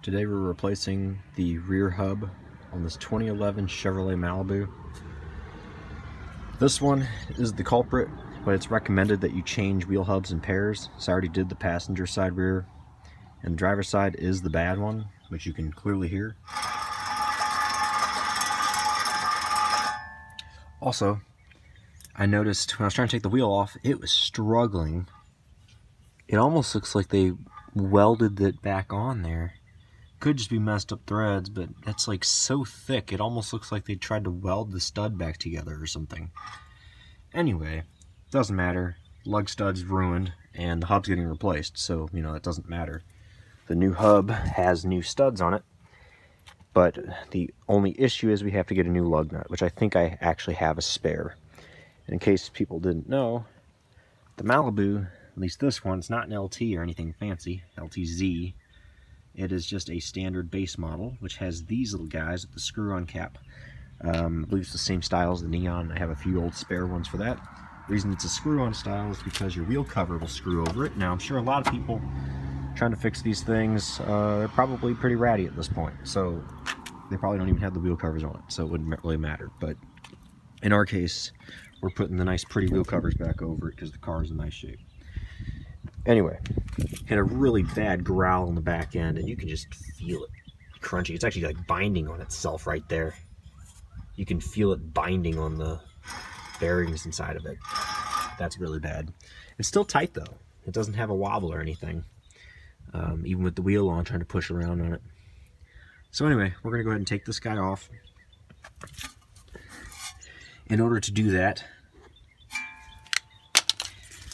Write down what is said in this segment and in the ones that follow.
Today we're replacing the rear hub on this 2011 Chevrolet Malibu. This one is the culprit, but it's recommended that you change wheel hubs in pairs. So I already did the passenger side rear, and the driver's side is the bad one, which you can clearly hear. Also, I noticed when I was trying to take the wheel off, it was struggling. It almost looks like they welded it back on there. Could just be messed up threads, but it's like so thick, it almost looks like they tried to weld the stud back together or something. Anyway, doesn't matter. Lug stud's ruined, and the hub's getting replaced, so, you know, it doesn't matter. The new hub has new studs on it, but the only issue is we have to get a new lug nut, which I think I actually have a spare. And in case people didn't know, the Malibu, at least this one, it's not an LT or anything fancy, LTZ. It is just a standard base model, which has these little guys with the screw-on cap. I believe it's the same style as the Neon. I have a few old spare ones for that. The reason it's a screw-on style is because your wheel cover will screw over it. Now, I'm sure a lot of people trying to fix these things, they're probably pretty ratty at this point. So they probably don't even have the wheel covers on it, so it wouldn't really matter. But in our case, we're putting the nice pretty wheel covers back over it because the car is in nice shape. Anyway, had a really bad growl on the back end, and you can just feel it crunchy. It's actually like binding on itself right there. You can feel it binding on the bearings inside of it. That's really bad. It's still tight though. It doesn't have a wobble or anything, even with the wheel on, trying to push around on it. So anyway, we're going to go ahead and take this guy off. In order to do that,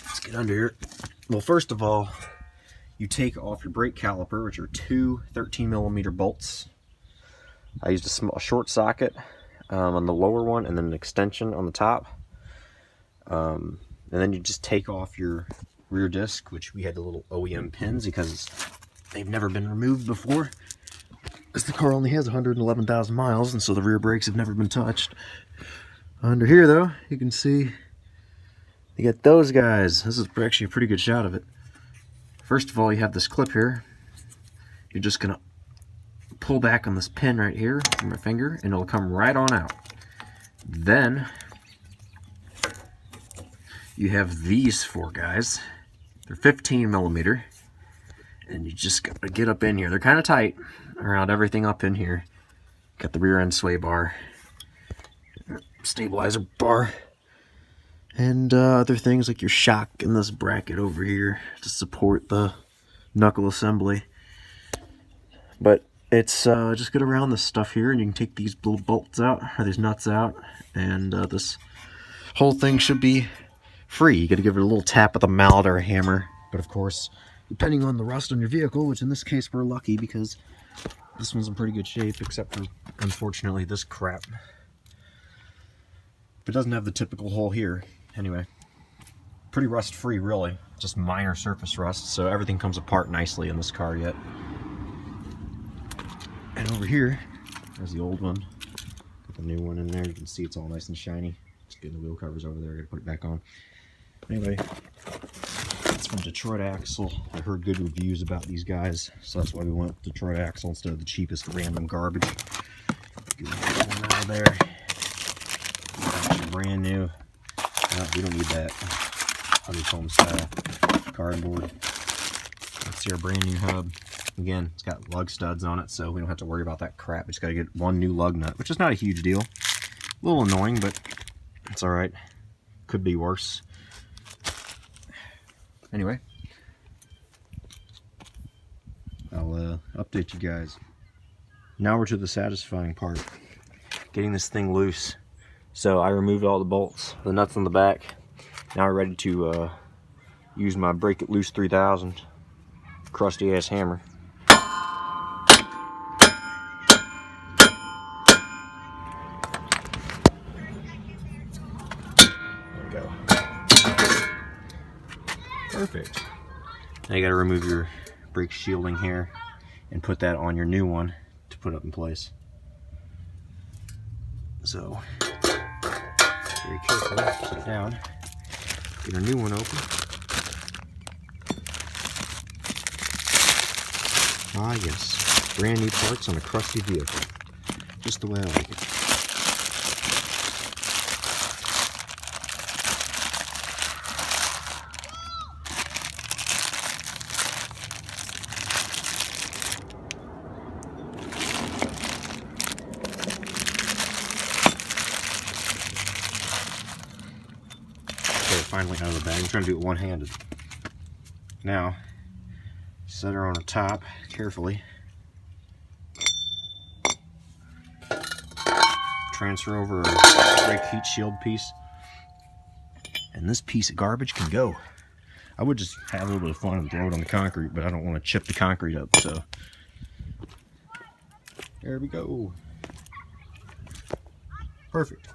let's get under here. Well, first of all, you take off your brake caliper, which are two 13mm bolts. I used a short socket on the lower one, and then an extension on the top. And then you just take off your rear disc, which we had the little OEM pins because they've never been removed before. Because the car only has 111,000 miles, and so the rear brakes have never been touched. Under here, though, you can see you got those guys. This is actually a pretty good shot of it. First of all, you have this clip here. You're just gonna pull back on this pin right here from my finger, and it'll come right on out. Then you have these four guys. They're 15mm, and you just gotta get up in here. They're kind of tight around everything up in here. Got the rear end sway bar, stabilizer bar, and other things like your shock in this bracket over here to support the knuckle assembly. But it's just get around this stuff here, and you can take these little bolts out, or these nuts out, and this whole thing should be free. You got to give it a little tap with a mallet or a hammer, but of course, depending on the rust on your vehicle, which in this case we're lucky because this one's in pretty good shape, except for, unfortunately, this crap. But it doesn't have the typical hole here. Anyway, pretty rust free really, just minor surface rust, so everything comes apart nicely in this car yet. And over here, there's the old one. Got the new one in there. You can see it's all nice and shiny. Just getting the wheel covers over there. I gotta put it back on. Anyway, it's from Detroit Axle. I heard good reviews about these guys, so that's why we went with Detroit Axle instead of the cheapest random garbage. Get that one out of there. Actually brand new. No, we don't need that. Honeycomb style cardboard. Let's see our brand new hub. Again, it's got lug studs on it, so we don't have to worry about that crap. We just got to get one new lug nut, which is not a huge deal. A little annoying, but it's alright. Could be worse. Anyway, I'll update you guys. Now we're to the satisfying part. Getting this thing loose. So I removed all the bolts, the nuts on the back. Now we're ready to use my Break It Loose 3000 crusty ass hammer. There we go. Perfect. Now you gotta remove your brake shielding here and put that on your new one to put up in place. So very carefully, sit it down, get a new one open. Ah, yes. Brand new parts on a crusty vehicle. Just the way I like it. Okay, finally out of the bag. I'm trying to do it one-handed. Now, set her on the top carefully. Transfer over a brake heat shield piece. And this piece of garbage can go. I would just have a little bit of fun and throw it on the concrete, but I don't want to chip the concrete up, so. There we go. Perfect.